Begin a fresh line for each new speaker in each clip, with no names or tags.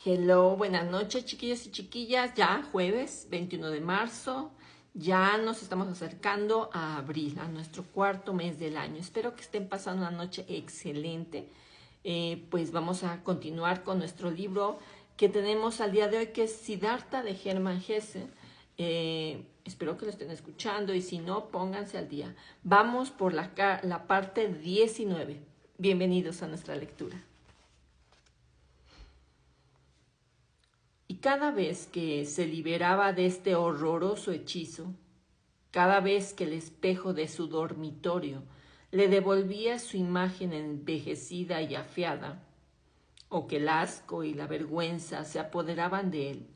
Hello, buenas noches chiquillos y chiquillas, ya jueves 21 de marzo, ya nos estamos acercando a abril, a nuestro cuarto mes del año. Espero que estén pasando una noche excelente. Pues vamos a continuar con nuestro libro que tenemos al día de hoy, que es Siddhartha de Hermann Hesse. Espero que lo estén escuchando y si no, pónganse al día. Vamos por la parte 19. Bienvenidos a nuestra lectura. Y cada vez que se liberaba de este horroroso hechizo, cada vez que el espejo de su dormitorio le devolvía su imagen envejecida y afiada, o que el asco y la vergüenza se apoderaban de él,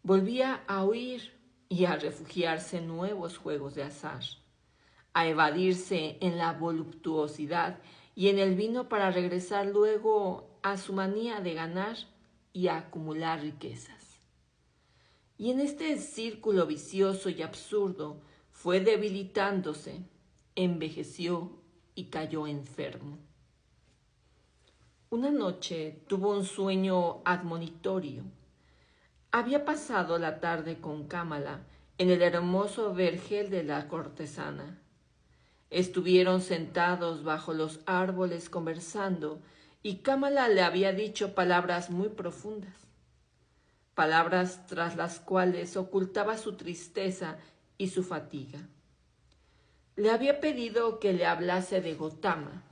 volvía a huir y a refugiarse en nuevos juegos de azar, a evadirse en la voluptuosidad y en el vino para regresar luego a su manía de ganar y a acumular riquezas. Y en este círculo vicioso y absurdo fue debilitándose, envejeció y cayó enfermo. Una noche tuvo un sueño admonitorio. Había pasado la tarde con Kamala en el hermoso vergel de la cortesana. Estuvieron sentados bajo los árboles conversando y Kamala le había dicho palabras muy profundas, palabras tras las cuales ocultaba su tristeza y su fatiga. Le había pedido que le hablase de Gotama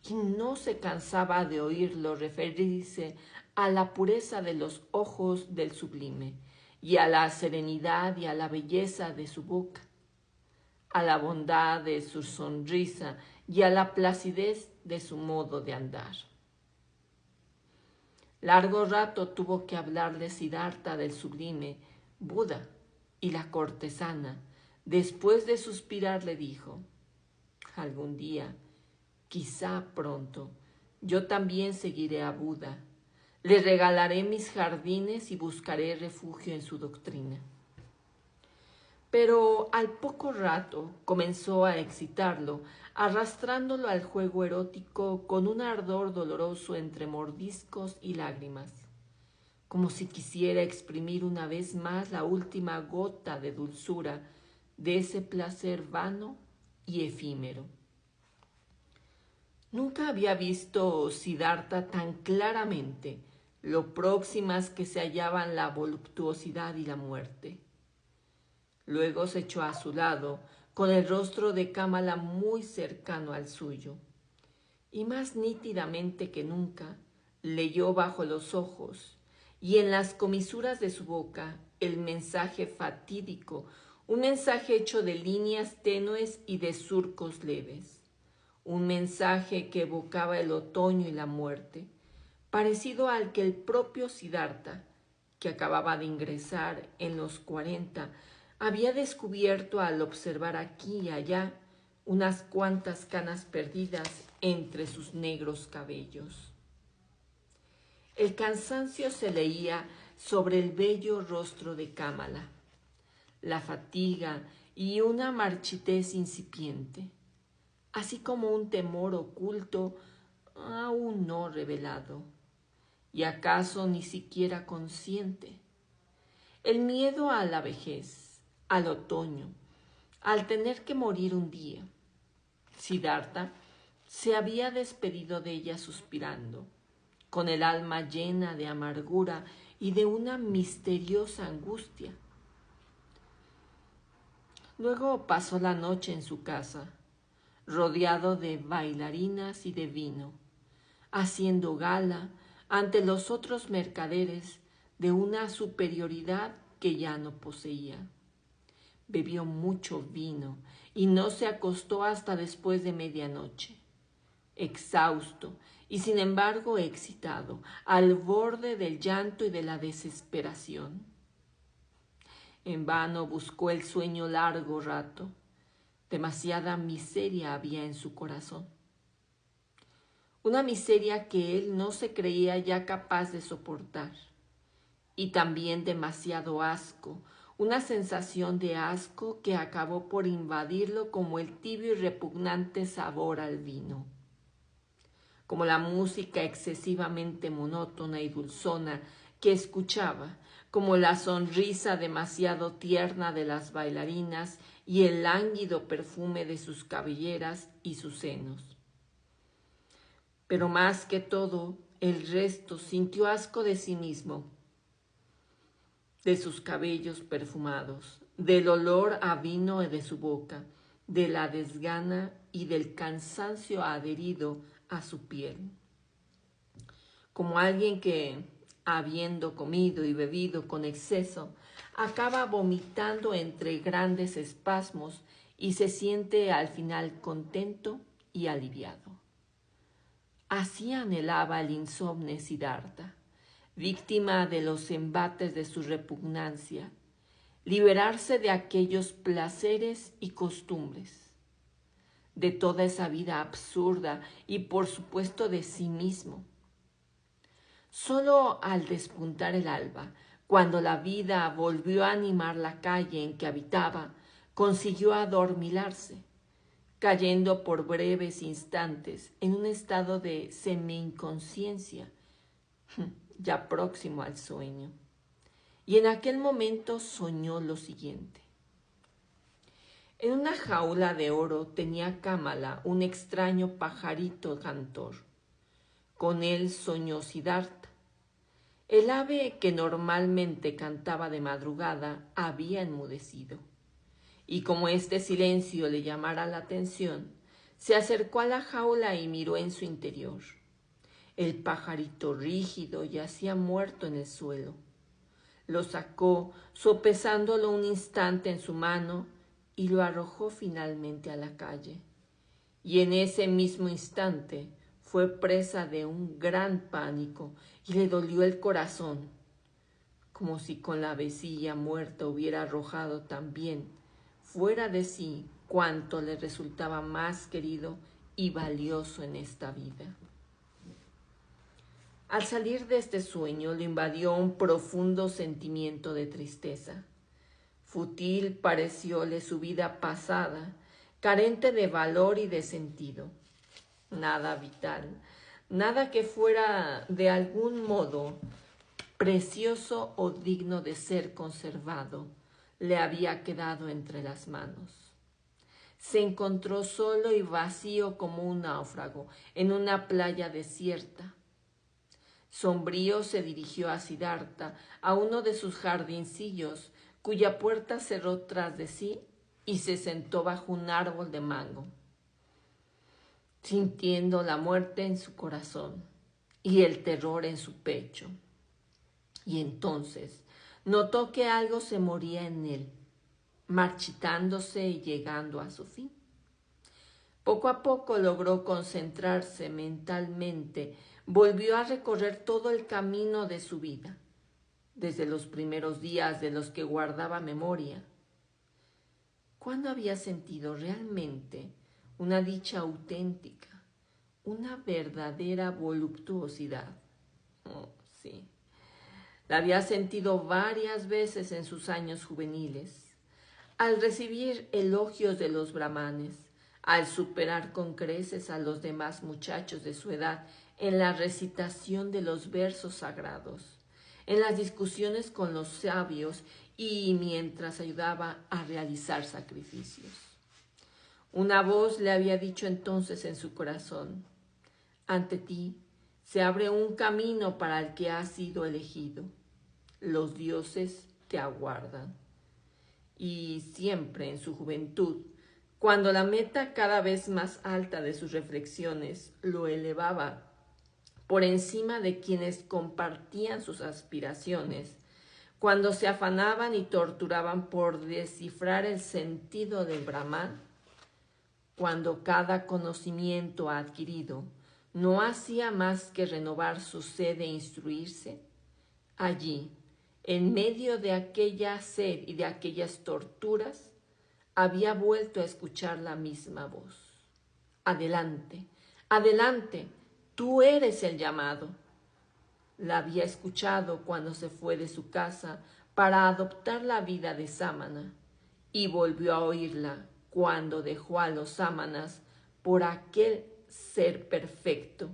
y no se cansaba de oírlo referirse a la pureza de los ojos del sublime y a la serenidad y a la belleza de su boca, a la bondad de su sonrisa y a la placidez de su modo de andar. Largo rato tuvo que hablarle Siddhartha del sublime, Buda y la cortesana. Después de suspirar le dijo: algún día, quizá pronto, yo también seguiré a Buda. Le regalaré mis jardines y buscaré refugio en su doctrina. Pero al poco rato comenzó a excitarlo, arrastrándolo al juego erótico con un ardor doloroso entre mordiscos y lágrimas, como si quisiera exprimir una vez más la última gota de dulzura de ese placer vano y efímero. Nunca había visto Siddhartha tan claramente lo próximas que se hallaban la voluptuosidad y la muerte. Luego se echó a su lado, con el rostro de Kamala muy cercano al suyo, y más nítidamente que nunca leyó bajo los ojos y en las comisuras de su boca el mensaje fatídico, un mensaje hecho de líneas tenues y de surcos leves, un mensaje que evocaba el otoño y la muerte, parecido al que el propio Siddhartha, que acababa de ingresar en los 40, había descubierto al observar aquí y allá unas cuantas canas perdidas entre sus negros cabellos. El cansancio se leía sobre el bello rostro de Kamala, la fatiga y una marchitez incipiente, así como un temor oculto aún no revelado, y acaso ni siquiera consciente. El miedo a la vejez, al otoño, al tener que morir un día. Siddhartha se había despedido de ella suspirando, con el alma llena de amargura y de una misteriosa angustia. Luego pasó la noche en su casa, rodeado de bailarinas y de vino, haciendo gala ante los otros mercaderes de una superioridad que ya no poseía. Bebió mucho vino y no se acostó hasta después de medianoche, exhausto y sin embargo excitado, al borde del llanto y de la desesperación. En vano buscó el sueño largo rato, demasiada miseria había en su corazón. Una miseria que él no se creía ya capaz de soportar, y también demasiado asco, una sensación de asco que acabó por invadirlo como el tibio y repugnante sabor al vino. como la música excesivamente monótona y dulzona que escuchaba, como la sonrisa demasiado tierna de las bailarinas y el lánguido perfume de sus cabelleras y sus senos. Pero más que todo, el resto sintió asco de sí mismo, de sus cabellos perfumados, del olor a vino de su boca, de la desgana y del cansancio adherido a su piel. Como alguien que, habiendo comido y bebido con exceso, acaba vomitando entre grandes espasmos y se siente al final contento y aliviado. Así anhelaba el insomne Siddhartha, víctima de los embates de su repugnancia, liberarse de aquellos placeres y costumbres, de toda esa vida absurda y por supuesto de sí mismo. Solo al despuntar el alba, cuando la vida volvió a animar la calle en que habitaba, consiguió adormilarse, cayendo por breves instantes en un estado de semi-inconsciencia, ya próximo al sueño. Y en aquel momento soñó lo siguiente. En una jaula de oro tenía Kamala un extraño pajarito cantor. Con él soñó Siddhartha. El ave que normalmente cantaba de madrugada había enmudecido. Y como este silencio le llamara la atención, se acercó a la jaula y miró en su interior. El pajarito rígido yacía muerto en el suelo. Lo sacó, sopesándolo un instante en su mano, y lo arrojó finalmente a la calle. Y en ese mismo instante fue presa de un gran pánico y le dolió el corazón, como si con la avecilla muerta hubiera arrojado también fuera de sí cuanto le resultaba más querido y valioso en esta vida. Al salir de este sueño le invadió un profundo sentimiento de tristeza. Fútil parecióle su vida pasada, carente de valor y de sentido. Nada vital, nada que fuera de algún modo precioso o digno de ser conservado, le había quedado entre las manos. Se encontró solo y vacío como un náufrago en una playa desierta. Sombrío se dirigió a Siddhartha, a uno de sus jardincillos, cuya puerta cerró tras de sí y se sentó bajo un árbol de mango, sintiendo la muerte en su corazón y el terror en su pecho. Y entonces notó que algo se moría en él, marchitándose y llegando a su fin. Poco a poco logró concentrarse mentalmente, volvió a recorrer todo el camino de su vida, desde los primeros días de los que guardaba memoria. ¿Cuándo había sentido realmente una dicha auténtica, una verdadera voluptuosidad? Oh, sí. La había sentido varias veces en sus años juveniles, al recibir elogios de los brahmanes, al superar con creces a los demás muchachos de su edad en la recitación de los versos sagrados, en las discusiones con los sabios y mientras ayudaba a realizar sacrificios. Una voz le había dicho entonces en su corazón: ante ti se abre un camino para el que has sido elegido. Los dioses te aguardan. Y siempre en su juventud, cuando la meta cada vez más alta de sus reflexiones lo elevaba por encima de quienes compartían sus aspiraciones, cuando se afanaban y torturaban por descifrar el sentido del Brahman, cuando cada conocimiento adquirido no hacía más que renovar su sed de instruirse, allí, en medio de aquella sed y de aquellas torturas, había vuelto a escuchar la misma voz. Adelante, adelante, tú eres el llamado. La había escuchado cuando se fue de su casa para adoptar la vida de sámana y volvió a oírla cuando dejó a los sámanas por aquel ser perfecto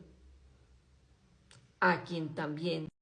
a quien también